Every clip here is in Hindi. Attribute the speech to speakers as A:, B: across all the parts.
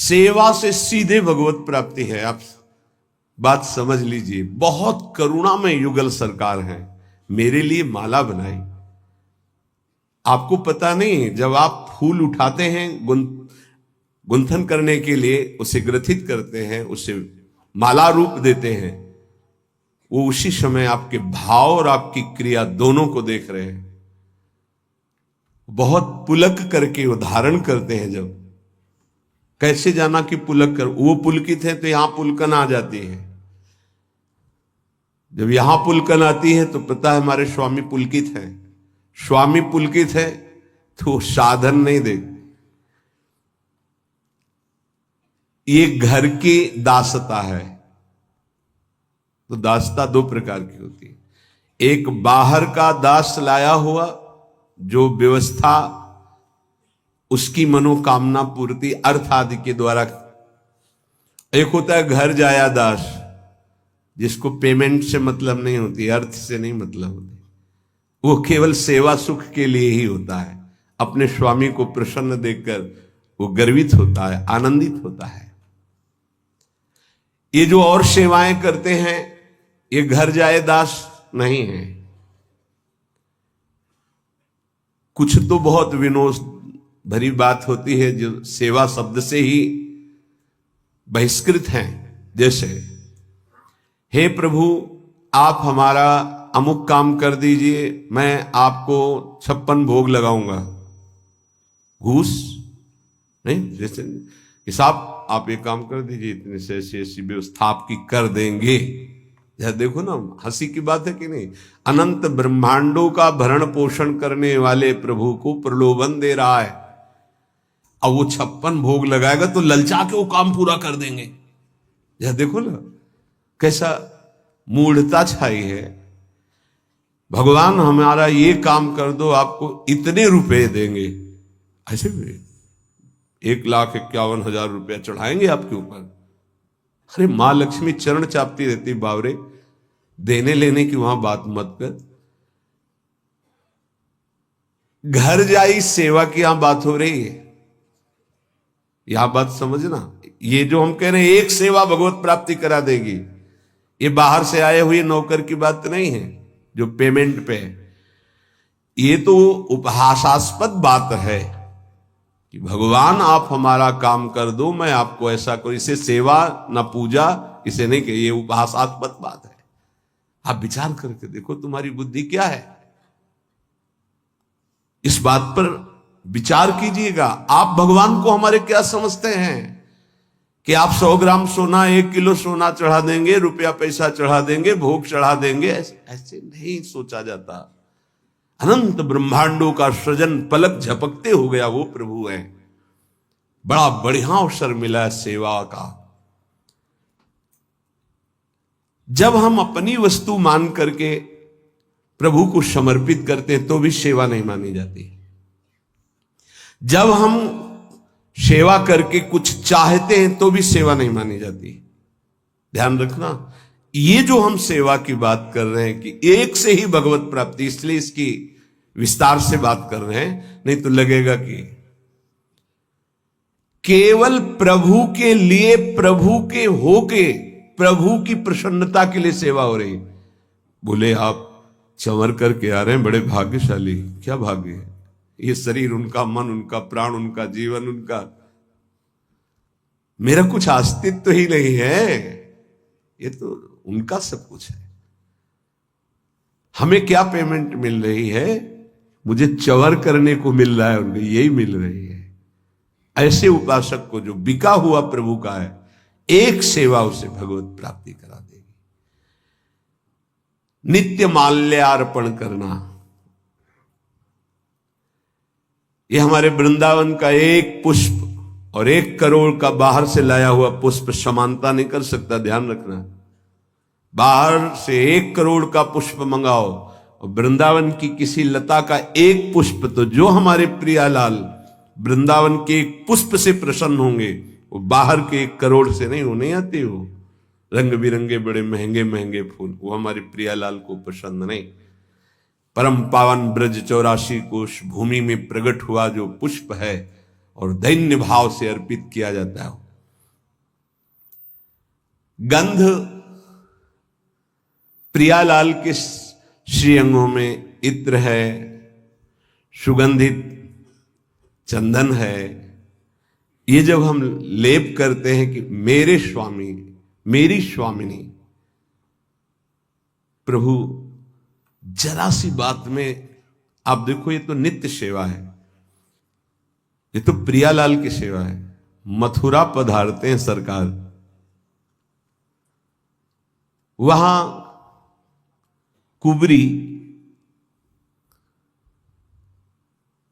A: सेवा से सीधे भगवत प्राप्ति है। आप बात समझ लीजिए। बहुत करुणामय युगल सरकार है, मेरे लिए माला बनाई। आपको पता नहीं, जब आप फूल उठाते हैं गुंथन करने के लिए, उसे ग्रथित करते हैं, उसे माला रूप देते हैं, वो उसी समय आपके भाव और आपकी क्रिया दोनों को देख रहे हैं। बहुत पुलक करके वो धारण करते हैं। जब कैसे जाना कि पुलक कर, वो पुलकित है तो यहां पुलकन आ जाती है। जब यहां पुलकन आती है तो पता है हमारे स्वामी पुलकित है। स्वामी पुलकित है तो साधन नहीं दे। ये घर की दासता है। तो दासता दो प्रकार की होती है। एक बाहर का दास लाया हुआ, जो व्यवस्था उसकी मनोकामना पूर्ति अर्थ आदि के द्वारा। एक होता है घर जाया दास, जिसको पेमेंट से मतलब नहीं होती, अर्थ से नहीं मतलब होती, वो केवल सेवा सुख के लिए ही होता है। अपने स्वामी को प्रसन्न देखकर वो गर्वित होता है, आनंदित होता है। ये जो और सेवाएं करते हैं, ये घर जाए दास नहीं है। कुछ तो बहुत विनोद भरी बात होती है जो सेवा शब्द से ही बहिष्कृत हैं। जैसे, हे प्रभु आप हमारा अमुक काम कर दीजिए, मैं आपको 56 भोग लगाऊंगा। घूस नहीं, जैसे कि साहब आप एक काम कर दीजिए, इतने से ऐसी व्यवस्था आपकी कर देंगे। यह देखो ना, हंसी की बात है कि नहीं। अनंत ब्रह्मांडों का भरण पोषण करने वाले प्रभु को प्रलोभन दे रहा है। अब वो 56 भोग लगाएगा तो ललचा के वो काम पूरा कर देंगे। यह देखो ना कैसा मूढ़ता छाई है। भगवान हमारा ये काम कर दो, आपको इतने रुपए देंगे। ऐसे भी 1,51,000 रुपया चढ़ाएंगे आपके ऊपर। अरे मां लक्ष्मी चरण चापती रहती बावरे, देने लेने की वहां बात मत कर। घर जाई सेवा की यहां बात हो रही है। यह बात समझना। ये जो हम कह रहे हैं एक सेवा भगवत प्राप्ति करा देगी, ये बाहर से आए हुए नौकर की बात नहीं है जो पेमेंट पे है। ये तो उपहासास्पद बात है कि भगवान आप हमारा काम कर दो, मैं आपको ऐसा करूं। इसे सेवा न पूजा, इसे नहीं कहिए, ये उपहासास्पद बात है। आप विचार करके देखो तुम्हारी बुद्धि क्या है। इस बात पर विचार कीजिएगा। आप भगवान को हमारे क्या समझते हैं कि आप 100 ग्राम सोना, 1 किलो सोना चढ़ा देंगे, रुपया पैसा चढ़ा देंगे, भोग चढ़ा देंगे। ऐसे नहीं सोचा जाता। अनंत ब्रह्मांडों का सृजन पलक झपकते हो गया वो प्रभु है। बड़ा बढ़िया अवसर मिला है सेवा का। जब हम अपनी वस्तु मान करके प्रभु को समर्पित करते हैं तो भी सेवा नहीं मानी जाती। जब हम सेवा करके कुछ चाहते हैं तो भी सेवा नहीं मानी जाती। ध्यान रखना, ये जो हम सेवा की बात कर रहे हैं कि एक से ही भगवत प्राप्ति, इसलिए इसकी विस्तार से बात कर रहे हैं। नहीं तो लगेगा कि केवल प्रभु के लिए, प्रभु के होके, प्रभु की प्रसन्नता के लिए सेवा हो रही। बोले आप चंवर करके आ रहे हैं, बड़े भाग्यशाली। क्या भाग्य है? ये शरीर उनका, मन उनका, प्राण उनका, जीवन उनका, मेरा कुछ अस्तित्व तो ही नहीं है। ये तो उनका सब कुछ है। हमें क्या पेमेंट मिल रही है? मुझे चंवर करने को मिल रहा है, उनको यही मिल रही है। ऐसे उपासक को जो बिका हुआ प्रभु का है, एक सेवा उसे भगवत प्राप्ति करा देगी। नित्य माल्यार्पण करना, ये हमारे वृंदावन का एक पुष्प और 1 करोड़ का बाहर से लाया हुआ पुष्प समानता नहीं कर सकता। ध्यान रखना। बाहर से 1 करोड़ का पुष्प मंगाओ और वृंदावन की किसी लता का एक पुष्प, तो जो हमारे प्रियालाल वृंदावन के एक पुष्प से प्रसन्न होंगे, वो बाहर के 1 करोड़ से नहीं, होने आते हो रंग बिरंगे बड़े महंगे महंगे फूल, वो हमारे प्रियालाल को पसंद नहीं। परम पावन ब्रज 84 कोश भूमि में प्रकट हुआ जो पुष्प है और दैन्य भाव से अर्पित किया जाता है, गंध प्रियालाल के श्रीअंगों में इत्र है, सुगंधित चंदन है। ये जब हम लेप करते हैं कि मेरे स्वामी, मेरी स्वामिनी, प्रभु जरा सी बात में आप देखो, ये तो नित्य सेवा है, ये तो प्रियालाल की सेवा है। मथुरा पधारते हैं सरकार, वहां कुबरी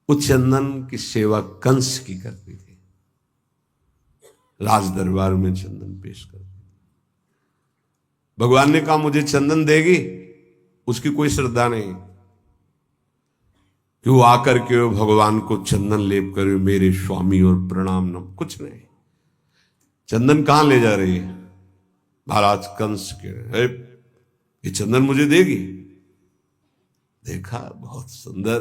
A: उस चंदन की सेवा कंस की करती थी, राज दरबार में चंदन पेश करती। भगवान ने कहा मुझे चंदन देगी, उसकी कोई श्रद्धा नहीं कि वो आकर के भगवान को चंदन लेप करे, मेरे स्वामी और प्रणाम न, कुछ नहीं। चंदन कहां ले जा रही है? महाराज कंस के, ये चंदन मुझे देगी? देखा, बहुत सुंदर,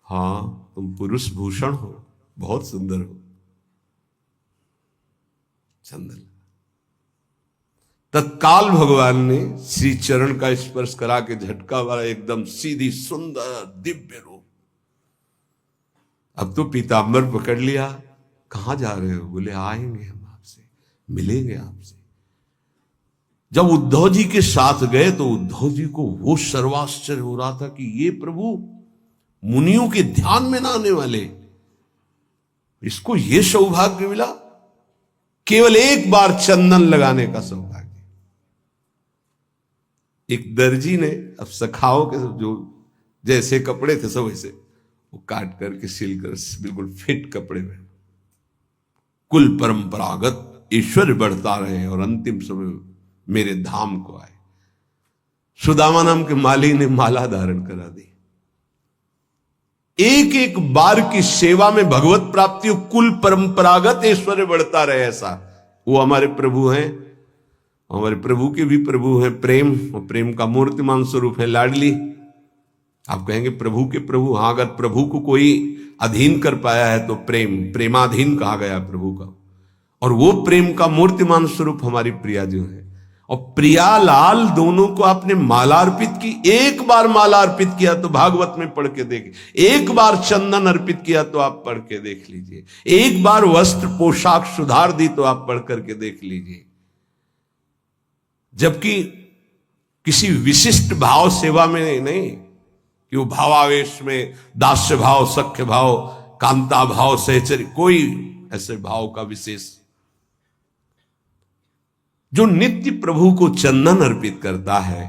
A: हां तुम पुरुष भूषण हो, बहुत सुंदर हो। चंदन तत्काल भगवान ने श्री चरण का स्पर्श करा के झटका वाला एकदम सीधी सुंदर दिव्य रूप। अब तो पीतांबर पकड़ लिया, कहां जा रहे हो? बोले आएंगे हम आपसे, मिलेंगे आपसे। जब उद्धव जी के साथ गए तो उद्धव जी को वो सर्वाश्चर्य हो रहा था कि ये प्रभु मुनियों के ध्यान में ना आने वाले, इसको ये सौभाग्य मिला, केवल एक बार चंदन लगाने का सौभाग्य। एक दर्जी ने अब सखाओं के जो जैसे कपड़े थे सब वैसे वो काट करके सिल कर बिल्कुल फिट कपड़े में, कुल परंपरागत ईश्वर बढ़ता रहे और अंतिम समय मेरे धाम को आए। सुदामा नाम के माली ने माला धारण करा दी। एक एक बार की सेवा में भगवत प्राप्ति, कुल परंपरागत ऐश्वर्य बढ़ता रहे, ऐसा वो हमारे प्रभु हैं। हमारे प्रभु के भी प्रभु हैं प्रेम, और प्रेम का मूर्तिमान स्वरूप है लाडली। आप कहेंगे प्रभु के प्रभु, हाँ, अगर प्रभु को कोई अधीन कर पाया है तो प्रेम, प्रेमाधीन कहा गया प्रभु का, और वो प्रेम का मूर्तिमान स्वरूप हमारी प्रिया जो है। और प्रियालाल दोनों को आपने माला अर्पित की। एक बार माला अर्पित किया तो भागवत में पढ़ के देखिए, एक बार चंदन अर्पित किया तो आप पढ़ के देख लीजिए, एक बार वस्त्र पोशाक सुधार दी तो आप पढ़ करके देख लीजिए। जबकि किसी विशिष्ट भाव सेवा में नहीं कि वो भावावेश में दास्य भाव, सख्य भाव, कांता भाव, सहचर्य, कोई ऐसे भाव का विशेष। जो नित्य प्रभु को चंदन अर्पित करता है,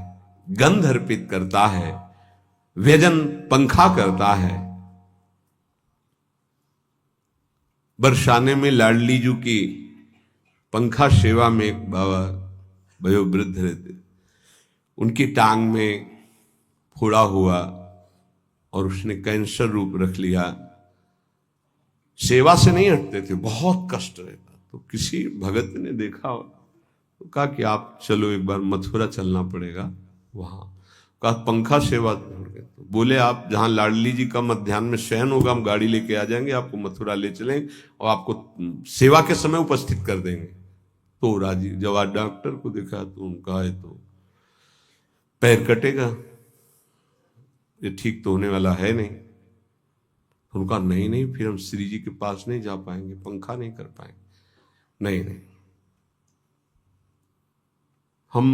A: गंध अर्पित करता है, व्यजन पंखा करता है। बरसाने में लाडली जी की पंखा सेवा में एक बाबा वयोवृद्ध रहते, उनकी टांग में फोड़ा हुआ और उसने कैंसर रूप रख लिया। सेवा से नहीं हटते थे, बहुत कष्ट रहता। तो किसी भगत ने देखा तो कहा कि आप चलो एक बार मथुरा चलना पड़ेगा। वहां कहा पंखा सेवा छोड़ के, तो बोले आप जहां लाडली जी का मध्याह्न में शयन होगा हम गाड़ी लेके आ जाएंगे, आपको मथुरा ले चलेंगे और आपको सेवा के समय उपस्थित कर देंगे। तो राजी, जब आज डॉक्टर को देखा तो उनका है तो पैर कटेगा, ये ठीक तो होने वाला है नहीं। उनका नहीं नहीं, फिर हम श्री जी के पास नहीं जा पाएंगे, पंखा नहीं कर पाएंगे। नहीं नहीं, हम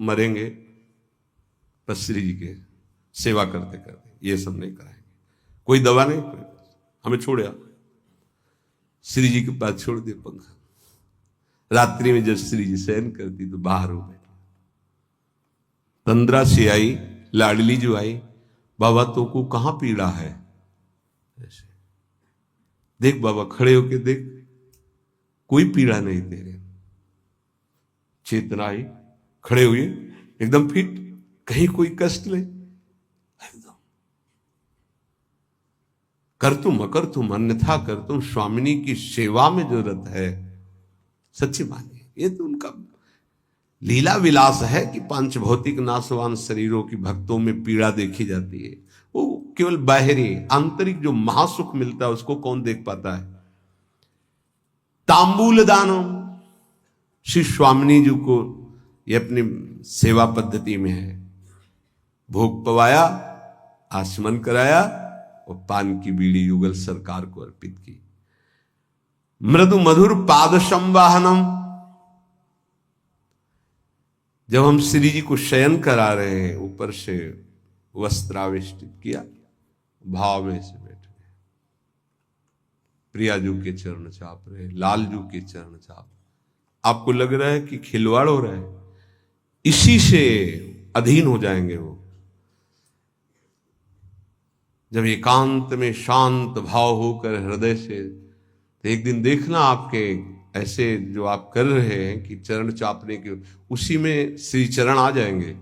A: मरेंगे बस श्री जी के सेवा करते करते, ये सब नहीं कराएंगे, कोई दवा नहीं, हमें छोड़े। श्री जी के पास छोड़ दिए पंखा। रात्रि में जब श्री जी शयन करती तो बाहर हो गए। तंद्रा से आई, लाडली जो आई, बाबा तो को कहां पीड़ा है? ऐसे देख बाबा, खड़े होके देख, कोई पीड़ा नहीं तेरे। चेतना आई, खड़े हुए एकदम फिट, कहीं कोई कष्ट ले, एकदम कर तुम अकर तुम अन्यथा कर तुम, स्वामिनी की सेवा में जरूरत है। सच्ची मानिए, ये तो उनका लीला विलास है कि पांच भौतिक नाशवान शरीरों की भक्तों में पीड़ा देखी जाती है। वो केवल बाहरी, आंतरिक जो महासुख मिलता है उसको कौन देख पाता है? तांबूल दानम, श्री स्वामिनी जी को ये अपनी सेवा पद्धति में है। भोग पवाया, आचमन कराया और पान की बीड़ी युगल सरकार को अर्पित की। मृदु मधुर पाद संवाहनम, जब हम श्री जी को शयन करा रहे हैं ऊपर से वस्त्रावेष्टित किया, भाव में से बैठ गए, प्रियाजू के चरण चाप रहे, लालजू के चरण चाप। आपको लग रहा है कि खिलवाड़ हो रहा है, इसी से अधीन हो जाएंगे वो। जब एकांत में शांत भाव होकर हृदय से, तो एक दिन देखना आपके ऐसे जो आप कर रहे हैं कि चरण चापने के, उसी में श्री चरण आ जाएंगे।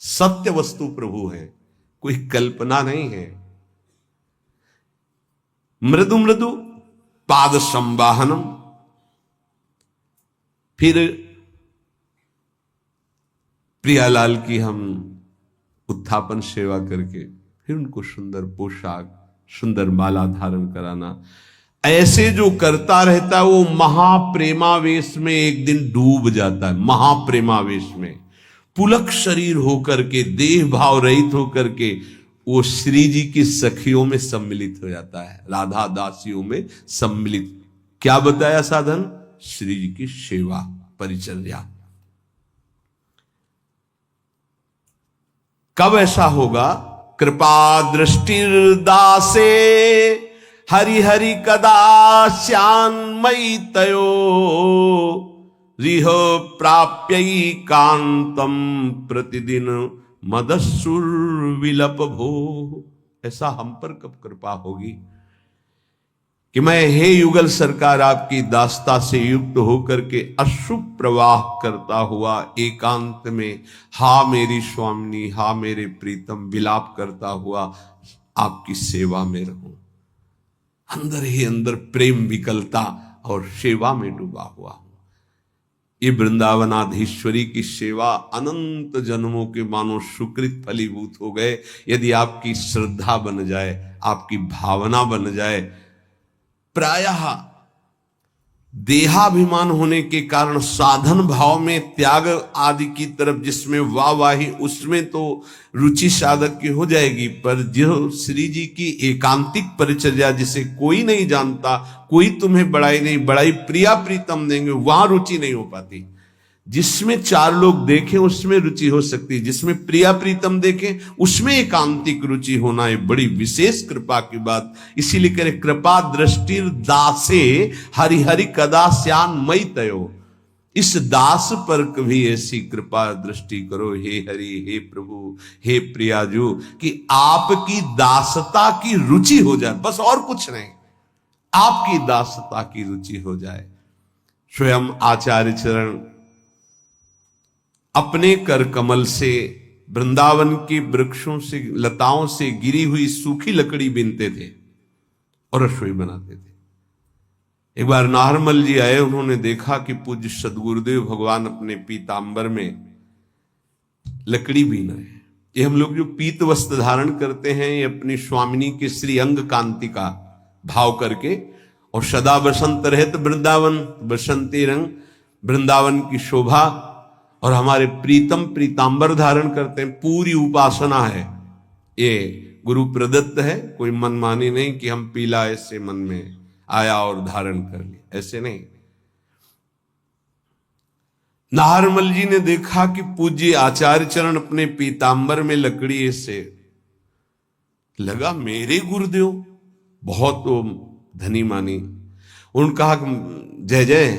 A: सत्य वस्तु प्रभु है, कोई कल्पना नहीं है। मृदु मृदु पाद संवाहनम, फिर प्रियालाल की हम उत्थापन सेवा करके फिर उनको सुंदर पोशाक, सुंदर माला धारण कराना। ऐसे जो करता रहता है वो महाप्रेमावेश में एक दिन डूब जाता है। महाप्रेमावेश में पुलक शरीर होकर के, देह भाव रहित होकर के वो श्री जी की सखियों में सम्मिलित हो जाता है, राधा दासियों में सम्मिलित। क्या बताया साधन? श्री जी की सेवा परिचर्या। कब ऐसा होगा? कृपा दृष्टिर्दासे हरि हरि कदा श्यान्मयी तयो रिह प्राप्यई कांतम प्रतिदिन मदस्सुर विलप भो। ऐसा हम पर कब कृपा होगी कि मैं हे युगल सरकार आपकी दास्ता से युक्त होकर के अश्रु प्रवाह करता हुआ एकांत में हा मेरी स्वामिनी, हा मेरे प्रीतम विलाप करता हुआ आपकी सेवा में रहूं। अंदर ही अंदर प्रेम विकलता और सेवा में डूबा हुआ हूं। ये वृंदावनाधीश्वरी की सेवा अनंत जन्मों के मानो सुकृत फलीभूत हो गए। यदि आपकी श्रद्धा बन जाए, आपकी भावना बन जाए। प्रायः देहाभिमान होने के कारण साधन भाव में त्याग आदि की तरफ, जिसमें वाहवाही, उसमें तो रुचि साधक की हो जाएगी। पर जो श्री जी की एकांतिक परिचर्या, जिसे कोई नहीं जानता, कोई तुम्हें बड़ाई नहीं, बड़ाई प्रिया प्रीतम देंगे, वहां रुचि नहीं हो पाती। जिसमें चार लोग देखें उसमें रुचि हो सकती है, जिसमें प्रिया प्रीतम देखें उसमें एकांतिक रुचि होना है बड़ी विशेष कृपा की बात। इसीलिए कह रहे कृपा दृष्टिर दासे हरि हरि कदा श्यान मई तयो। इस दास पर कभी ऐसी कृपा दृष्टि करो हे हरि, हे प्रभु, हे प्रियाजू, कि आपकी दासता की रुचि हो जाए, बस और कुछ नहीं, आपकी दासता की रुचि हो जाए। स्वयं आचार्य चरण अपने कर कमल से वृंदावन के वृक्षों से, लताओं से गिरी हुई सूखी लकड़ी बीनते थे और रसोई बनाते थे। एक बार नाहरमल जी आए, उन्होंने देखा कि पूज्य सदगुरुदेव भगवान अपने पीतांबर में लकड़ी बीन रहे हैं। ये हम लोग जो पीत वस्त्र धारण करते हैं, ये अपनी स्वामिनी के श्री अंग कांति का भाव करके, और सदा बसंत रहत वृंदावन, बसंती रंग वृंदावन की शोभा, और हमारे प्रीतम पीतांबर धारण करते हैं। पूरी उपासना है, ये गुरु प्रदत्त है, कोई मनमानी नहीं कि हम पीला ऐसे मन में आया और धारण कर लिया, ऐसे नहीं। नाहरमल जी ने देखा कि पूज्य आचार्य चरण अपने पीतांबर में लकड़ी ऐसे, लगा मेरे गुरुदेव बहुत धनी मानी। उन्होंने कहा जय जय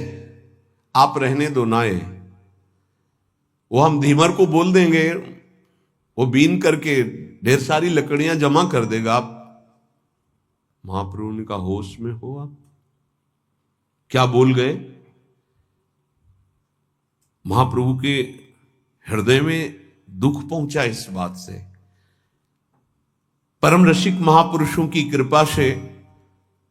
A: आप रहने दो नाए, वो हम धीमर को बोल देंगे, वो बीन करके ढेर सारी लकड़ियां जमा कर देगा। आप महाप्रभु ने कहा होश में हो आप, क्या बोल गए? महाप्रभु के हृदय में दुख पहुंचा इस बात से। परम रसिक महापुरुषों की कृपा से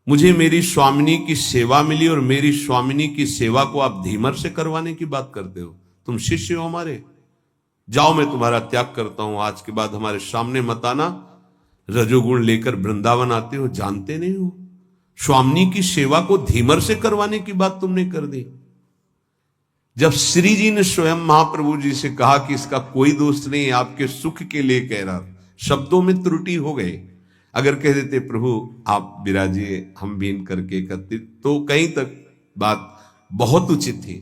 A: मुझे मेरी स्वामिनी की सेवा मिली, और मेरी स्वामिनी की सेवा को आप धीमर से करवाने की बात करते हो। तुम शिष्य हो हमारे, जाओ मैं तुम्हारा त्याग करता हूं, आज के बाद हमारे सामने मत आना। रजोगुण लेकर वृंदावन आते हो, जानते नहीं हो स्वामी की सेवा को धीमर से करवाने की बात तुमने कर दी। जब श्री जी ने स्वयं महाप्रभु जी से कहा कि इसका कोई दोष नहीं, आपके सुख के लिए कह रहा, शब्दों में त्रुटि हो गई। अगर कह देते प्रभु आप विराजिए, हम बीन करके करते, तो कहीं तक बात बहुत उचित थी,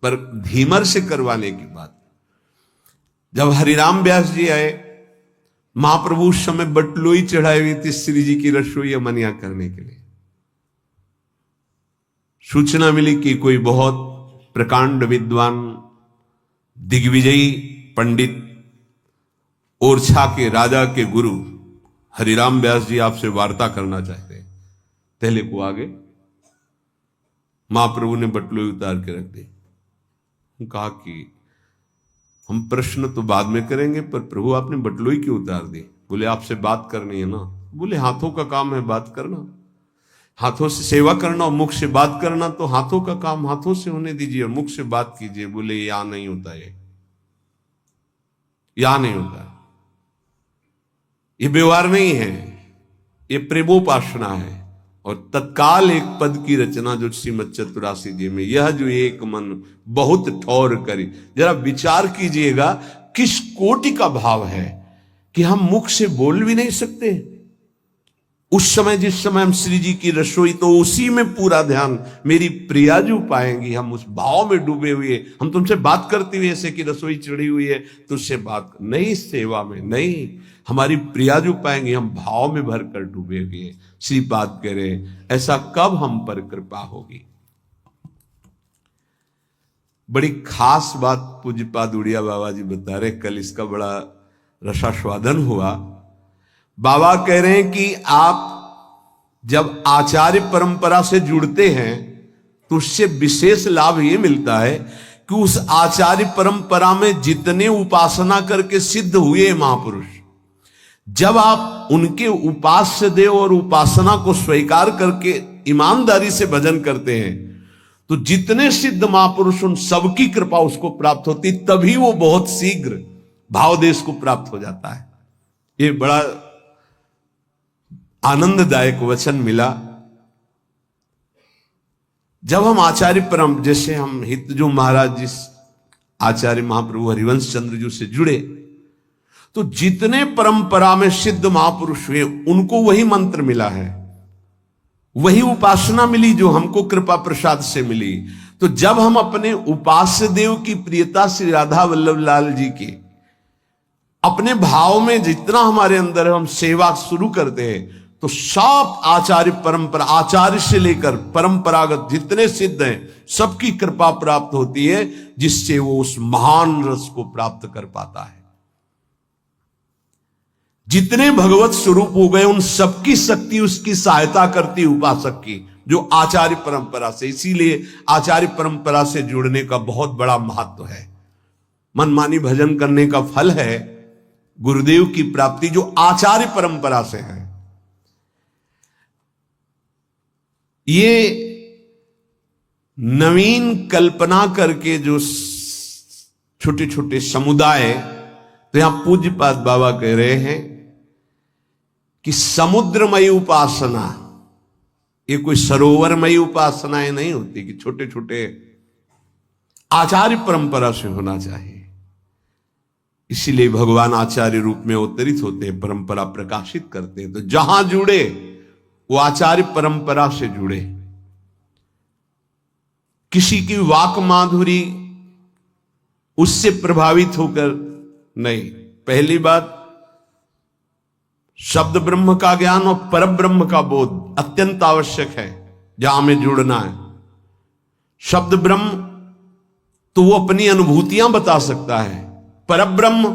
A: पर धीमर से करवाने की बात। जब हरिराम व्यास जी आए, महाप्रभु उस समय बटलोई चढ़ाई हुई थी श्री जी की रसोई मनिया करने के लिए। सूचना मिली कि कोई बहुत प्रकांड विद्वान दिग्विजयी पंडित ओरछा के राजा के गुरु हरिराम व्यास जी आपसे वार्ता करना चाहते हैं। पहले को आगे महाप्रभु ने बटलोई उतार के रख दी। कहा कि हम प्रश्न तो बाद में करेंगे, पर प्रभु आपने बटलोई क्यों उतार दी? बोले आपसे बात करनी है ना। बोले हाथों का काम है बात करना, हाथों से सेवा करना और मुख से बात करना, तो हाथों का काम हाथों से होने दीजिए और मुख से बात कीजिए। बोले यहां नहीं होता, ये यहां नहीं होता, ये व्यवहार नहीं है, ये प्रेमोपासना है। और तत्काल एक पद की रचना जो श्रीमद चतुरासी जी में, यह जो एक मन बहुत ठौर करे। जरा विचार कीजिएगा किस कोटि का भाव है कि हम मुख से बोल भी नहीं सकते। उस समय जिस समय हम श्री जी की रसोई, तो उसी में पूरा ध्यान मेरी प्रियाजू पाएंगी, हम उस भाव में डूबे हुए। हम तुमसे बात करते हुए ऐसे कि रसोई चढ़ी हुई है, तुझसे बात नहीं, सेवा में नहीं, हमारी प्रियाजू पाएंगे, हम भाव में भर कर डूबे हुए। श्रीपाद कह रहे ऐसा कब हम पर कृपा होगी। बड़ी खास बात पूज्यपाद उड़िया बाबा जी बता रहे, कल इसका बड़ा रसास्वादन हुआ। बाबा कह रहे हैं कि आप जब आचार्य परंपरा से जुड़ते हैं तो उससे विशेष लाभ ये मिलता है कि उस आचार्य परंपरा में जितने उपासना करके सिद्ध हुए महापुरुष, जब आप उनके उपास्य देव और उपासना को स्वीकार करके ईमानदारी से भजन करते हैं, तो जितने सिद्ध महापुरुष उन सबकी कृपा उसको प्राप्त होती, तभी वो बहुत शीघ्र भावदेश को प्राप्त हो जाता है। ये बड़ा आनंददायक वचन मिला। जब हम आचार्य परम, जैसे हम हित जो महाराज जिस आचार्य महाप्रभु हरिवंश चंद्र जी से जुड़े, तो जितने परंपरा में सिद्ध महापुरुष हुए उनको वही मंत्र मिला है, वही उपासना मिली जो हमको कृपा प्रसाद से मिली। तो जब हम अपने उपास्य देव की प्रियता श्री राधा वल्लभ लाल जी की अपने भाव में जितना हमारे अंदर है, हम सेवा शुरू करते हैं, तो सब आचार्य परंपरा, आचार्य से लेकर परंपरागत जितने सिद्ध हैं, सबकी कृपा प्राप्त होती है, जिससे वो उस महान रस को प्राप्त कर पाता है। जितने भगवत स्वरूप हो गए उन सबकी शक्ति उसकी सहायता करती उपासक की, जो आचार्य परंपरा से। इसीलिए आचार्य परंपरा से जुड़ने का बहुत बड़ा महत्व है। मनमानी भजन करने का फल है गुरुदेव की प्राप्ति, जो आचार्य परंपरा से है। ये नवीन कल्पना करके जो छोटे छोटे समुदाय, तो यहां पूज्यपाद बाबा कह रहे हैं कि समुद्रमयी उपासना, ये कोई सरोवरमयी उपासनाएं नहीं होती कि छोटे छोटे, आचार्य परंपरा से होना चाहिए। इसीलिए भगवान आचार्य रूप में अवतरित होते हैं, परंपरा प्रकाशित करते हैं। तो जहां जुड़े वो आचार्य परंपरा से जुड़े। किसी की वाक माधुरी उससे प्रभावित होकर नहीं। पहली बात, शब्द ब्रह्म का ज्ञान और पर ब्रह्म का बोध अत्यंत आवश्यक है जहां हमें जुड़ना है। शब्द ब्रह्म तो वो अपनी अनुभूतियां बता सकता है, पर ब्रह्म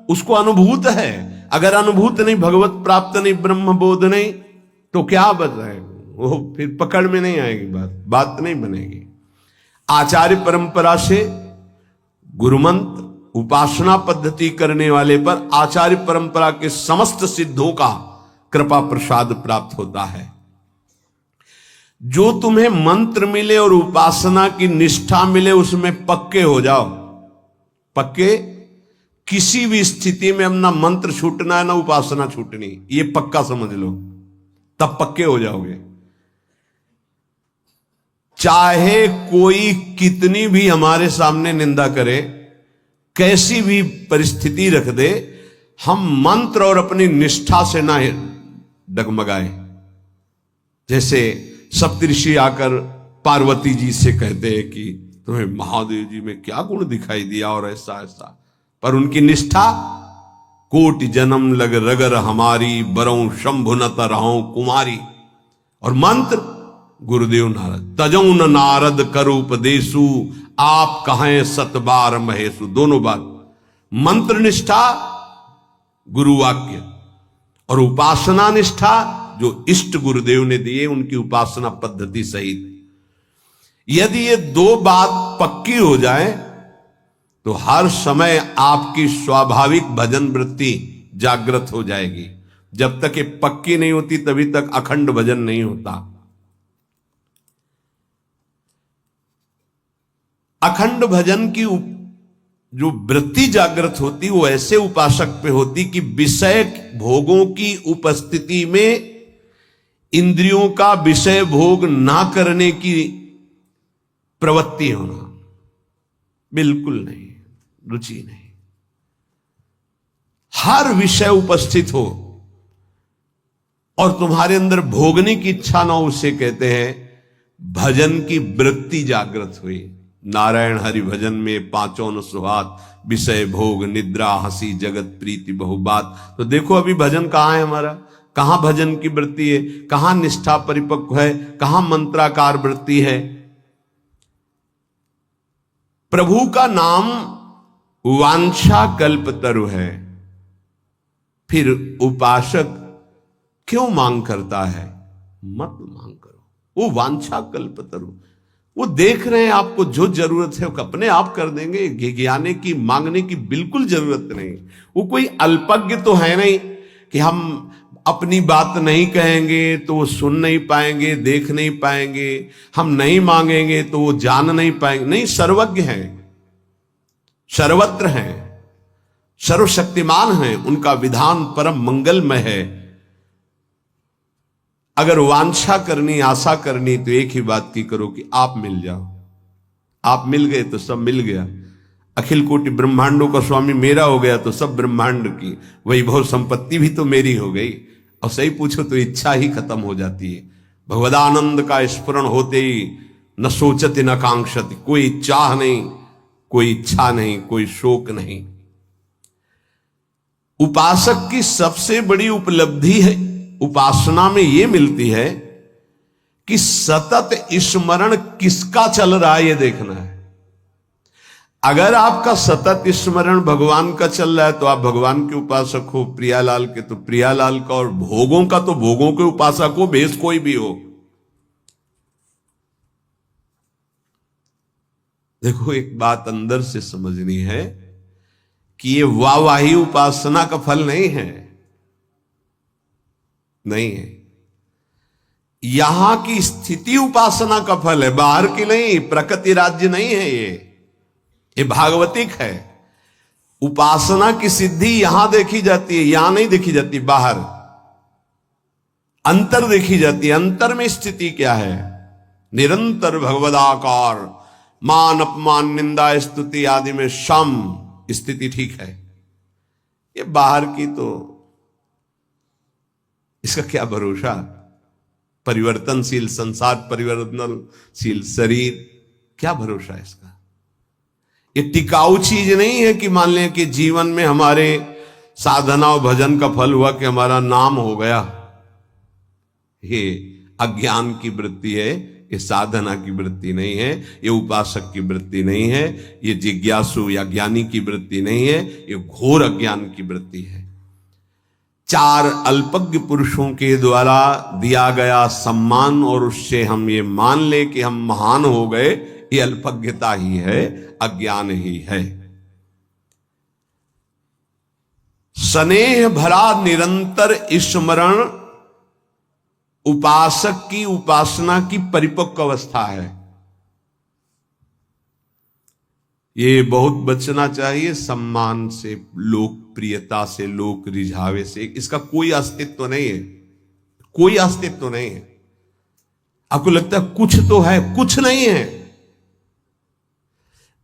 A: उसको अनुभूत है। अगर अनुभूत नहीं, भगवत प्राप्त नहीं, ब्रह्म बोध नहीं, तो क्या बताए, वो फिर पकड़ में नहीं आएगी, बात नहीं बनेगी। आचार्य परंपरा से गुरुमंत्र उपासना पद्धति करने वाले पर आचार्य परंपरा के समस्त सिद्धों का कृपा प्रसाद प्राप्त होता है। जो तुम्हें मंत्र मिले और उपासना की निष्ठा मिले, उसमें पक्के हो जाओ। पक्के, किसी भी स्थिति में अपना मंत्र छूटना है ना उपासना छूटनी, ये पक्का समझ लो, तब पक्के हो जाओगे। चाहे कोई कितनी भी हमारे सामने निंदा करे, कैसी भी परिस्थिति रख दे, हम मंत्र और अपनी निष्ठा से ना डगमगाए। जैसे सप्तऋषि आकर पार्वती जी से कहते हैं कि तुम्हें महादेव जी में क्या गुण दिखाई दिया और ऐसा ऐसा, पर उनकी निष्ठा, कोटि जन्म लग रगर हमारी, बरऊं शंभु न तरहूं कुमारी। और मंत्र गुरुदेव नारद, तजौ न नारद कर उपदेशु, आप कहें सतबार महेशु। दोनों बात, मंत्र निष्ठा गुरु वाक्य और उपासना निष्ठा जो इष्ट गुरुदेव ने दिए उनकी उपासना पद्धति सहित। यदि ये दो बात पक्की हो जाए तो हर समय आपकी स्वाभाविक भजन वृत्ति जागृत हो जाएगी। जब तक ये पक्की नहीं होती तभी तक अखंड भजन नहीं होता। अखंड भजन की जो वृत्ति जागृत होती वो ऐसे उपासक पे होती कि विषय भोगों की उपस्थिति में इंद्रियों का विषय भोग ना करने की प्रवृत्ति होना, बिल्कुल नहीं, रुचि नहीं। हर विषय उपस्थित हो और तुम्हारे अंदर भोगने की इच्छा ना हो, उसे कहते हैं भजन की वृत्ति जागृत हुई। नारायण हरि भजन में पांचों न सुहात, विषय भोग निद्रा हंसी जगत प्रीति बहुबात। तो देखो अभी भजन कहां है हमारा, कहां भजन की वृत्ति है, कहां निष्ठा परिपक्व है, कहां मंत्राकार वृत्ति है। प्रभु का नाम वांछा कल्पतरु है, फिर उपासक क्यों मांग करता है? मत मांग करो, वो वांछा कल्पतरु, वो देख रहे हैं आपको जो जरूरत है वो अपने आप कर देंगे। ज्ञाने की मांगने की बिल्कुल जरूरत नहीं। वो कोई अल्पज्ञ तो है नहीं कि हम अपनी बात नहीं कहेंगे तो वो सुन नहीं पाएंगे, देख नहीं पाएंगे, हम नहीं मांगेंगे तो वो जान नहीं पाएंगे। नहीं, सर्वज्ञ हैं, सर्वत्र हैं, सर्वशक्तिमान हैं, उनका विधान परम मंगलमय है। अगर वांछा करनी, आशा करनी तो एक ही बात की करो कि आप मिल जाओ। आप मिल गए तो सब मिल गया। अखिल कोटि ब्रह्मांडों का स्वामी मेरा हो गया तो सब ब्रह्मांड की वैभव संपत्ति भी तो मेरी हो गई। और सही पूछो तो इच्छा ही खत्म हो जाती है। भगवदानंद का स्फुरण होते ही न सोचते न कांक्षति, कोई चाह नहीं, कोई इच्छा नहीं, कोई शोक नहीं। उपासक की सबसे बड़ी उपलब्धि है उपासना में यह मिलती है कि सतत स्मरण किसका चल रहा है ये देखना है। अगर आपका सतत स्मरण भगवान का चल रहा है तो आप भगवान के उपासक हो, प्रियालाल के तो प्रियालाल का, और भोगों का तो भोगों के उपासक हो, भेष कोई भी हो। देखो एक बात अंदर से समझनी है कि ये वाहवाही उपासना का फल नहीं है, नहीं है। यहां की स्थिति उपासना का फल है, बाहर की नहीं, प्रकृति राज्य नहीं है। ये भागवतिक है। उपासना की सिद्धि यहां देखी जाती है, यहां नहीं देखी जाती, बाहर अंतर देखी जाती है। अंतर में स्थिति क्या है? निरंतर भगवदाकार, मान अपमान निंदा स्तुति आदि में सम स्थिति ठीक है। ये बाहर की तो इसका क्या भरोसा? परिवर्तनशील संसार, परिवर्तनशील शरीर, क्या भरोसा है इसका? ये टिकाऊ चीज नहीं है कि मान लें कि जीवन में हमारे साधना और भजन का फल हुआ कि हमारा नाम हो गया। ये अज्ञान की वृत्ति है, ये साधना की वृत्ति नहीं है, ये उपासक की वृत्ति नहीं है, ये जिज्ञासु या ज्ञानी की वृत्ति नहीं है, ये घोर अज्ञान की वृत्ति है। चार अल्पज्ञ पुरुषों के द्वारा दिया गया सम्मान और उससे हम ये मान ले कि हम महान हो गए, ये अल्पज्ञता ही है, अज्ञान ही है। स्नेह भरा निरंतर स्मरण उपासक की उपासना की परिपक्व अवस्था है। ये बहुत बचना चाहिए सम्मान से, लोकप्रियता से, लोक रिझावे से। इसका कोई अस्तित्व नहीं है, कोई अस्तित्व नहीं है। आपको लगता है कुछ तो है, कुछ नहीं है।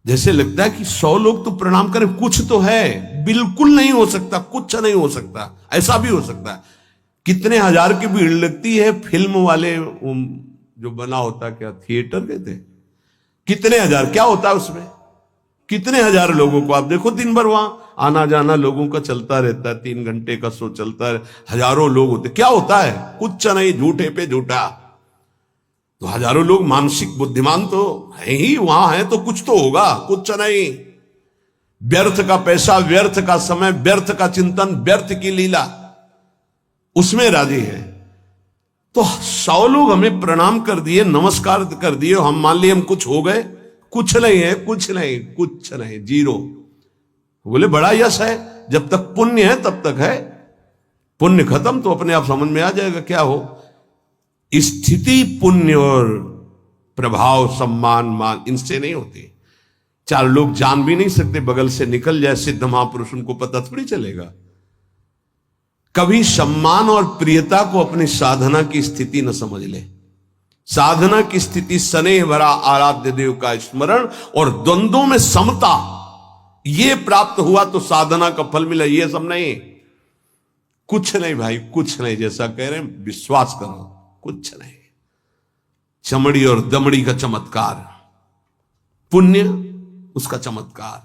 A: जैसे लगता है कि 100 लोग तो प्रणाम करें, कुछ तो है, बिल्कुल नहीं हो सकता, कुछ नहीं हो सकता। ऐसा भी हो सकता है, कितने हजार की भीड़ लगती है, फिल्म वाले जो बना होता, क्या थिएटर कहते हैं, कितने हजार, क्या होता है उसमें, कितने हजार लोगों को आप देखो, दिन भर वहां आना जाना लोगों का चलता रहता है, 3 घंटे का शो चलता है, हजारों लोग होते, क्या होता है, कुछ नहीं, झूठे पे झूठा। तो हजारों लोग मानसिक बुद्धिमान तो है ही, वहां है तो कुछ तो होगा, कुछ नहीं। व्यर्थ का पैसा, व्यर्थ का समय, व्यर्थ का चिंतन, व्यर्थ की लीला, उसमें राजी है। तो 100 लोग हमें प्रणाम कर दिए, नमस्कार कर दिए, हम मान लिए हम कुछ हो गए, कुछ नहीं है, कुछ नहीं, कुछ नहीं, जीरो। बोले बड़ा यश है, जब तक पुण्य है तब तक है, पुण्य खत्म तो अपने आप समझ में आ जाएगा क्या हो। स्थिति पुण्य और प्रभाव, सम्मान, मान, इनसे नहीं होती। 4 लोग जान भी नहीं सकते, बगल से निकल जाए सिद्ध महापुरुष, उनको पता थोड़ी चलेगा। कभी सम्मान और प्रियता को अपनी साधना की स्थिति न समझ ले। साधना की स्थिति स्नेह भरा आराध्य देव का स्मरण और द्वंद्वों में समता, ये प्राप्त हुआ तो साधना का फल मिला। ये सब नहीं, कुछ नहीं भाई, कुछ नहीं, जैसा कह रहे हैं विश्वास करो, कुछ नहीं। चमड़ी और दमड़ी का चमत्कार, पुण्य उसका चमत्कार,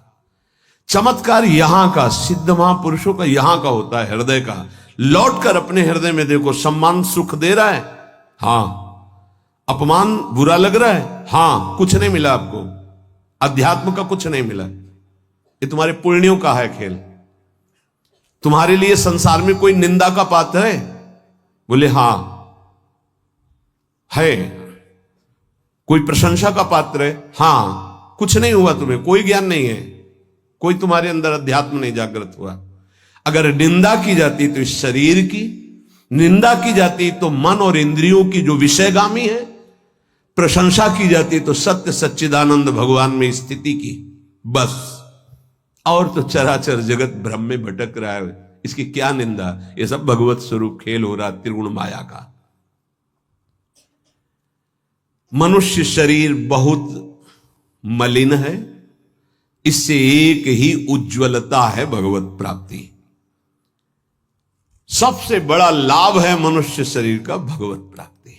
A: चमत्कार यहां का, सिद्ध महापुरुषों का यहां का होता है, हृदय का। लौट कर अपने हृदय में देखो, सम्मान सुख दे रहा है, हां, अपमान बुरा लग रहा है, हां, कुछ नहीं मिला आपको, अध्यात्म का कुछ नहीं मिला, ये तुम्हारे पुण्यों का है खेल। तुम्हारे लिए संसार में कोई निंदा का पात्र है? बोले हां है। कोई प्रशंसा का पात्र है? हां, कुछ नहीं हुआ तुम्हें, कोई ज्ञान नहीं है, कोई तुम्हारे अंदर अध्यात्म नहीं जागृत हुआ। अगर निंदा की जाती तो इस शरीर की, निंदा की जाती तो मन और इंद्रियों की जो विषयगामी है, प्रशंसा की जाती तो सत्य सच्चिदानंद भगवान में स्थिति की, बस। और तो चराचर जगत भ्रम में भटक रहा है, इसकी क्या निंदा, ये सब भगवत स्वरूप खेल हो रहा, त्रिगुण माया का। मनुष्य शरीर बहुत मलिन है, इससे एक ही उज्ज्वलता है भगवत प्राप्ति। सबसे बड़ा लाभ है मनुष्य शरीर का भगवत प्राप्ति।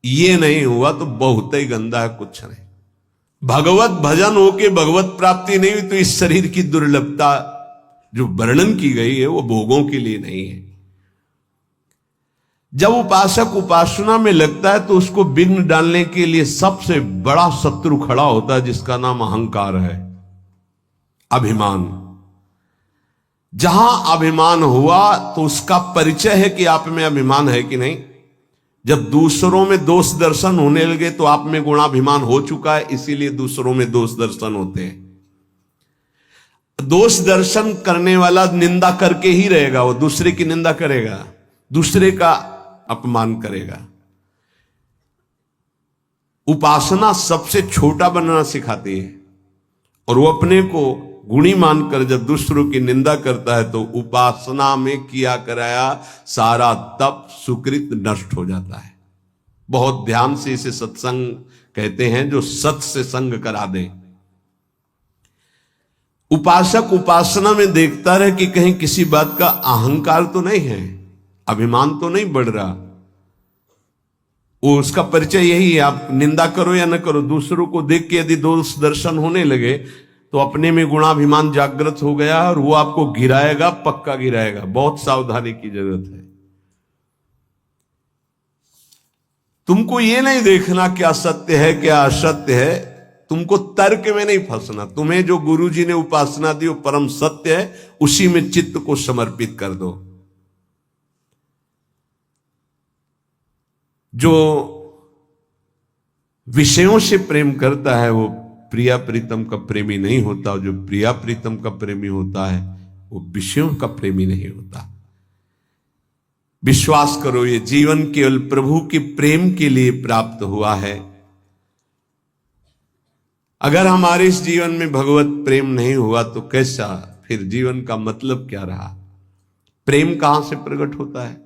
A: ये नहीं हुआ तो बहुत ही गंदा है, कुछ नहीं। भगवत भजन होके भगवत प्राप्ति नहीं हुई तो इस शरीर की दुर्लभता जो वर्णन की गई है वो भोगों के लिए नहीं है। जब उपासक उपासना में लगता है तो उसको विघ्न डालने के लिए सबसे बड़ा शत्रु खड़ा होता है, जिसका नाम अहंकार है, अभिमान। जहां अभिमान हुआ तो उसका परिचय है कि आप में अभिमान है कि नहीं। जब दूसरों में दोष दर्शन होने लगे तो आप में गुणाभिमान हो चुका है, इसीलिए दूसरों में दोष दर्शन होते हैं। दोष दर्शन करने वाला निंदा करके ही रहेगा, वो दूसरे की निंदा करेगा, दूसरे का अपमान करेगा। उपासना सबसे छोटा बनना सिखाती है, और वो अपने को गुणी मानकर जब दूसरों की निंदा करता है तो उपासना में किया कराया सारा तप सुकृत नष्ट हो जाता है। बहुत ध्यान से इसे सत्संग कहते हैं, जो सत से संग करा दे। उपासक उपासना में देखता रहे कि कहीं किसी बात का अहंकार तो नहीं है, अभिमान तो नहीं बढ़ रहा। वो उसका परिचय यही है, आप निंदा करो या न करो, दूसरों को देख के यदि दोष दर्शन होने लगे तो अपने में गुणाभिमान जागृत हो गया और वो आपको गिराएगा, पक्का गिराएगा। बहुत सावधानी की जरूरत है। तुमको ये नहीं देखना क्या सत्य है क्या असत्य है, तुमको तर्क में नहीं फंसना। तुम्हें जो गुरुजी ने उपासना दी वो परम सत्य है, उसी में चित्त को समर्पित कर दो। जो विषयों से प्रेम करता है वो प्रिया प्रीतम का प्रेमी नहीं होता, और जो प्रिया प्रीतम का प्रेमी होता है वो विषयों का प्रेमी नहीं होता। विश्वास करो, ये जीवन केवल प्रभु के प्रेम के लिए प्राप्त हुआ है। अगर हमारे इस जीवन में भगवत प्रेम नहीं हुआ तो कैसा, फिर जीवन का मतलब क्या रहा। प्रेम कहां से प्रकट होता है?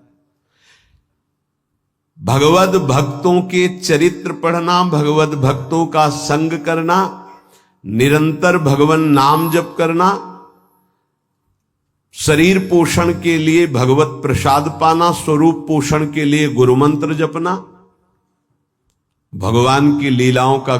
A: भगवत भक्तों के चरित्र पढ़ना, भगवत भक्तों का संग करना, निरंतर भगवान नाम जप करना, शरीर पोषण के लिए भगवत प्रसाद पाना, स्वरूप पोषण के लिए गुरु मंत्र जपना, भगवान की लीलाओं का